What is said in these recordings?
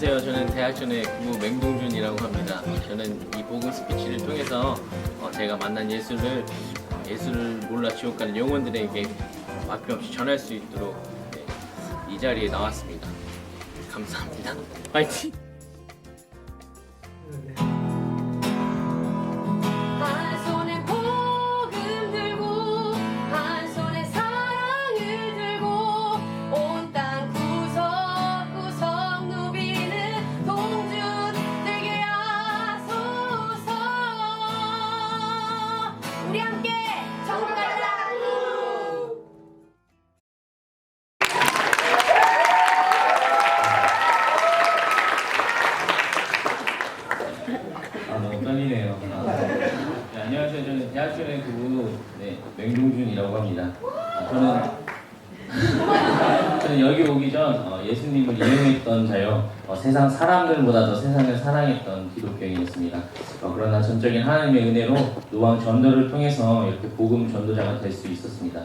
안녕하세요. 저는 대학전의 구무 맹동준이라고 합니다. 저는 이 복음 스피치를 통해서 제가 만난 예수를 몰라 지옥 가는 영혼들에게 막힘없이 전할 수 있도록 이 자리에 나왔습니다. 감사합니다. 파이팅! 한 손에 복음 들고 한 손에 사랑을 들고 온 땅 구석구석 누비는 동준 되게 하소서. 우리 함께 천국 가자. 너무 떨리네요. 네, 안녕하세요. 저는 대학전의 구무 맹동준이라고 합니다. 저는 여기 오기 전 예수님을 이용했던 자요. 세상 사람들보다 더 세상을 사랑했던 기독교인이었습니다. 그러나 전적인 하나님의 은혜로 노왕 전도를 통해서 이렇게 복음 전도자가 될 수 있었습니다.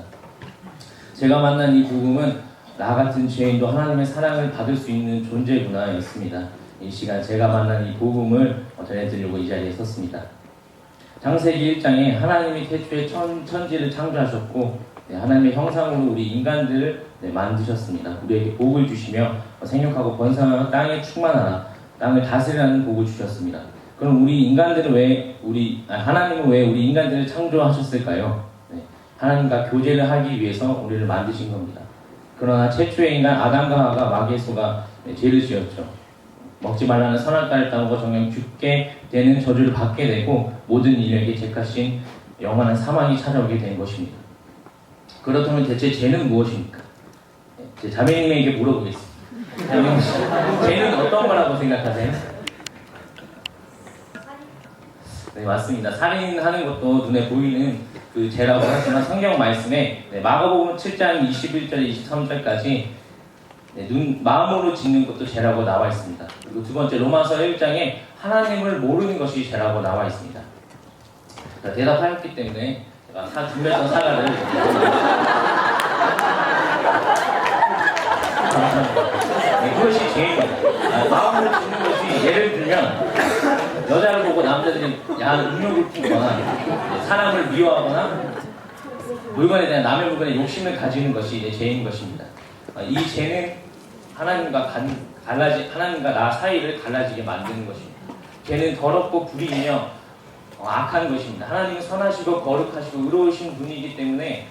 제가 만난 이 복음은 나 같은 죄인도 하나님의 사랑을 받을 수 있는 존재구나 였습니다. 이 시간 제가 만난 이 복음을 전해드리려고 이 자리에 섰습니다. 창세기 1장에 하나님이 태초에 천지를 창조하셨고 하나님의 형상으로 우리 인간들을 만드셨습니다. 우리에게 복을 주시며 생육하고 번성하여 땅에 충만하라, 땅을 다스리라는 복을 주셨습니다. 그럼 하나님은 왜 우리 인간들을 창조하셨을까요? 하나님과 교제를 하기 위해서 우리를 만드신 겁니다. 그러나 최초의 인간 아담과 하와가 마귀의 소가 죄를 지었죠. 먹지 말라는 선악과를 따먹어 정녕 죽게 되는 저주를 받게 되고 모든 인류에게 죄값인 영원한 사망이 찾아오게 된 것입니다. 그렇다면 대체 죄는 무엇입니까? 제 자매님에게 물어보겠습니다. 자매님, 죄는 어떤 거라고 생각하세요? 네, 맞습니다. 살인하는 것도 눈에 보이는 그 죄라고 하지만 성경 말씀에 마가복음 7장 21절 23절까지 마음으로 짓는 것도 죄라고 나와 있습니다. 그리고 두 번째 로마서 1장에 하나님을 모르는 것이 죄라고 나와 있습니다. 대답하였기 때문에 제가 준비했던 사과를 그것이 죄입니다. 마음으로 짓는 것이 예를 들면 여자를 보고 남자들이 야한 음욕을 품거나 사람을 미워하거나 물건에 대한 남의 물건에 욕심을 가지는 것이 이제 죄인 것입니다. 이 죄는 하나님과 나 사이를 갈라지게 만드는 것입니다. 죄는 더럽고 불의이며 악한 것입니다. 하나님은 선하시고 거룩하시고 의로우신 분이기 때문에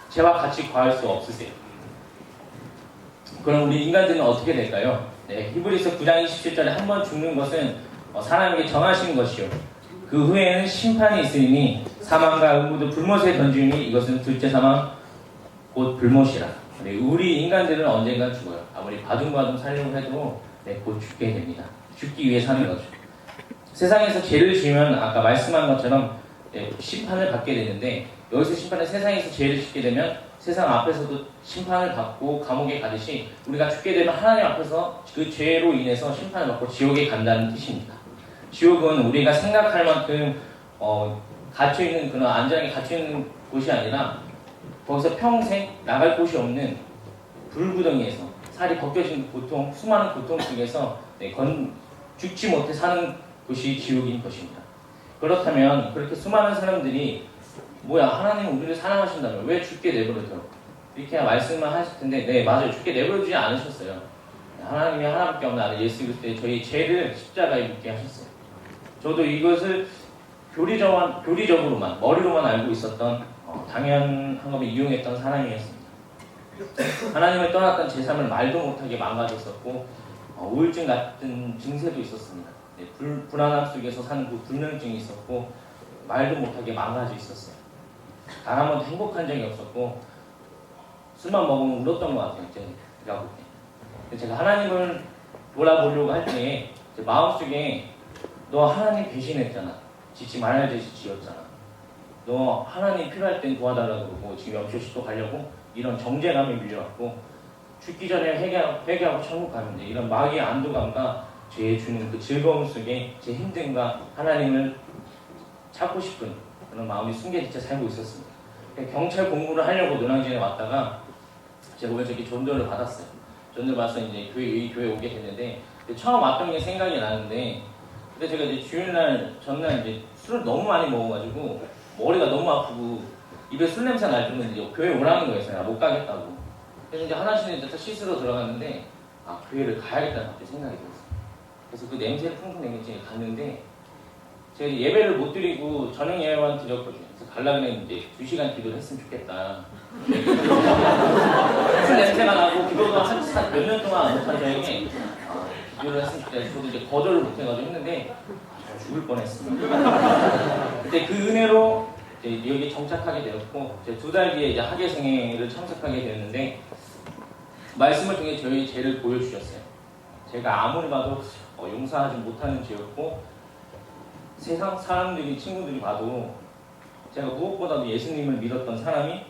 죄와 같이 구할 수 없으세요. 그럼 우리 인간들은 어떻게 될까요? 히브리서 9장 27절에 한 번 죽는 것은 사람에게 정하신 것이요 그 후에는 심판이 있으니 사망과 음부도 불못에 던지니 이것은 둘째 사망 곧 불못이라. 우리 인간들은 언젠가 죽어요. 아무리 바둥바둥 살려고 해도 곧 죽게 됩니다. 죽기 위해 사는 거죠. 세상에서 죄를 지으면 아까 말씀한 것처럼 심판을 받게 되는데 여기서 심판은 세상에서 죄를 짓게 되면 세상 앞에서도 심판을 받고 감옥에 가듯이 우리가 죽게 되면 하나님 앞에서 그 죄로 인해서 심판을 받고 지옥에 간다는 뜻입니다. 지옥은 우리가 생각할 만큼 갇혀있는 그런 안전하게 갇혀있는 곳이 아니라 거기서 평생 나갈 곳이 없는 불구덩이에서 살이 벗겨진 고통, 수많은 고통 속에서 죽지 못해 사는 곳이 지옥인 것입니다. 그렇다면 그렇게 수많은 사람들이 하나님은 우리를 사랑하신다면 왜 죽게 내버려둬? 이렇게 말씀을 하실 텐데 네 맞아요. 죽게 내버려두지 않으셨어요. 하나님이 하나밖에 없는 아들 예수 그리스도의 저희 죄를 십자가에 묻게 하셨어요. 저도 이것을 교리적으로만 머리로만 알고 있었던 당연한 것을 이용했던 사람이었습니다. 하나님을 떠났던 제 삶을 말도 못하게 망가졌었고 우울증 같은 증세도 있었습니다. 불안함 속에서 사는 그 불면증이 있었고 말도 못하게 망가져 있었어요. 단 한 번도 행복한 적이 없었고 술만 먹으면 울었던 것 같아요. 제가 볼 때. 제가 하나님을 돌아보려고 할 때 제 마음속에 너 하나님 배신했잖아. 짓지 말아야 될 짓 지었잖아. 너 하나님 필요할 땐 도와달라고 그러고 지금 영쇼시도 가려고 이런 정죄감이 밀려왔고 죽기 전에 회개하고 천국 가면 돼. 이런 마귀의 안도감과 죄에 주는 그 즐거움 속에 제 힘듦과 하나님을 찾고 싶은 그런 마음이 숨겨지쳐 살고 있었습니다. 경찰 공부를 하려고 노량진에 왔다가 제가 오면서 이렇게 전도를 받았어요. 전을 봐서 이제 이 교회 오게 됐는데 처음 왔던 게 생각이 나는데 그때 제가 이제 주일날 전날 이제 술을 너무 많이 먹어가지고 머리가 너무 아프고 입에 술 냄새 날 정도로 이제 교회 오라는 거였어요. 못 가겠다고. 그래서 이제 하나씩 이제 씻으러 들어갔는데 아 교회를 가야겠다는 갑자기 생각이 들었어요. 그래서 그 냄새를 풍풍 내게 갔는데 제가 예배를 못 드리고 저녁 예배만 드렸거든요. 그래서 가려면 이제 2시간 기도를 했으면 좋겠다. 술 냄새가 나고 기도도 한 몇 년 동안 못한 저에게 기도를 했으면 좋겠다. 저도 이제 거절을 못해가지고 했는데 죽을 뻔했습니다. 그때 그 은혜로 이제 여기 정착하게 되었고 이제 2달 뒤에 이제 학예생회를 참석하게 되었는데 말씀을 통해 저희 죄를 보여주셨어요. 제가 아무리 봐도 용서하지 못하는 죄였고 세상 사람들이 친구들이 봐도 제가 무엇보다도 예수님을 믿었던 사람이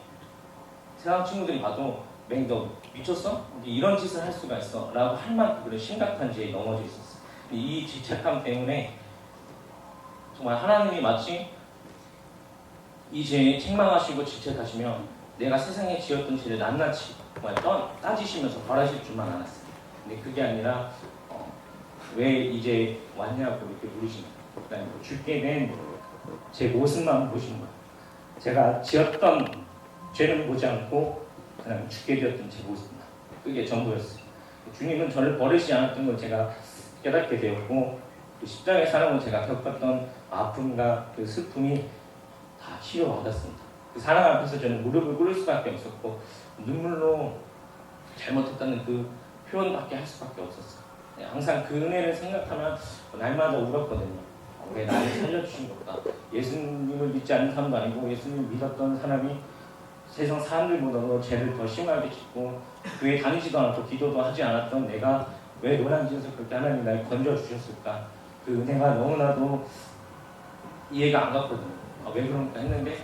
세상 친구들이 봐도 맹 너 미쳤어? 이런 짓을 할 수가 있어? 라고 할 만큼 그런 심각한 죄에 넘어져 있었어요. 이 죄책감 때문에 정말 하나님이 마치 이 죄에 책망하시고 질책하시며 내가 세상에 지었던 죄를 낱낱이 정말 따지시면서 벌하실 줄만 알았어요. 근데 그게 아니라 왜 이제 왔냐고 이렇게 물으시는 거예요. 그러니까 죽게 된 제 모습만 보시는 거예요. 제가 지었던 죄는 보지 않고 그냥 죽게 되었던 제 모습만. 그게 전부였어요. 주님은 저를 버리지 않았던 걸 제가 깨닫게 되었고 그 십자가의 사랑으로 제가 겪었던 아픔과 그 슬픔이 다 치료받았습니다. 그 사랑 앞에서 저는 무릎을 꿇을 수밖에 없었고 눈물로 잘못했다는 그 표현밖에 할 수밖에 없었어요. 항상 그 은혜를 생각하면 날마다 울었거든요. 왜 나를 살려주신 것보다 예수님을 믿지 않는 사람도 아니고 예수님을 믿었던 사람이 세상 사람들보다도 죄를 더 심하게 짓고 교회 다니지도 않고 기도도 하지 않았던 내가 왜 노란 짓을 그렇게 하나님이 날 건져주셨을까. 그 은혜가 너무나도 이해가 안 갔거든요. 왜 그런가 했는데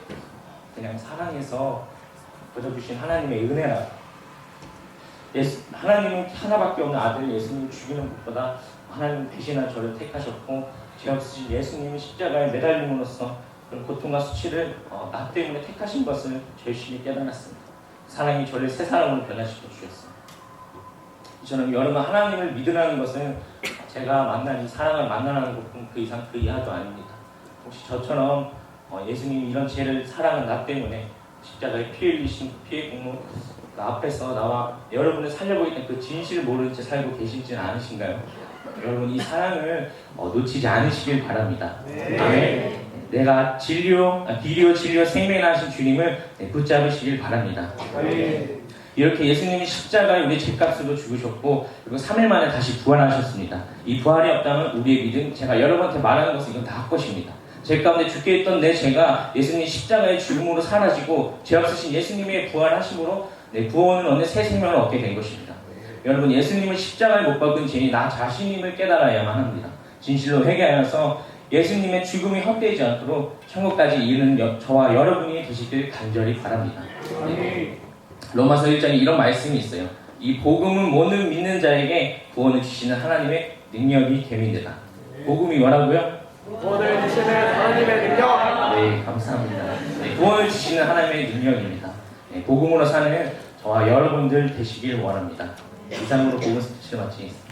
그냥 사랑해서 거저주신 하나님의 은혜라. 하나님은 하나밖에 없는 아들 예수님을 죽이는 것보다 하나님 대신한 저를 택하셨고 죄 없으신 예수님이 십자가에 매달림으로써 그런 고통과 수치를 나 때문에 택하신 것을 절실히 깨달았습니다. 사랑이 저를 새 사람으로 변화시켜 주셨어요. 저는 여러분 하나님을 믿으라는 것은 제가 만난 이 사랑을 만나라는 것뿐 그 이상 그 이하도 아닙니다. 혹시 저처럼 예수님이 이런 죄를 사랑은 나 때문에 십자가에 피 흘리신 피의 공로 그 앞에서 나와 여러분을 살려보겠다는 그 진실을 모르는 채 살고 계시지는 않으신가요? 여러분 이 사랑을 놓치지 않으시길 바랍니다. 네. 내가 비리오 진리요 생명을 하신 주님을 붙잡으시길 바랍니다. 네. 이렇게 예수님이 십자가에 우리 죄값으로 죽으셨고 그리고 3일 만에 다시 부활하셨습니다. 이 부활이 없다면 우리의 믿음, 제가 여러분한테 말하는 것은 이건 다 헛것입니다. 죄 가운데 죽게 했던 내 죄가 예수님 십자가의 죽음으로 사라지고 죄 없으신 예수님의 부활하심으로 구원을 얻는 새 생명을 얻게 된 것입니다. 여러분 예수님을 십자가에 못 박은 죄인이 나 자신임을 깨달아야만 합니다. 진실로 회개하여서 예수님의 죽음이 헛되지 않도록 천국까지 이르는 저와 여러분이 되시길 간절히 바랍니다. 네. 로마서 1장에 이런 말씀이 있어요. 이 복음은 모든 믿는 자에게 구원을 주시는 하나님의 능력이 됨이니라. 복음이 뭐라고요? 구원을 주시는 하나님의 능력. 네, 감사합니다. 네, 구원을 주시는 하나님의 능력입니다. 네, 복음으로 사는 저와 여러분들 되시길 원합니다. 이상으로 복음 스피치를 마치겠습니다.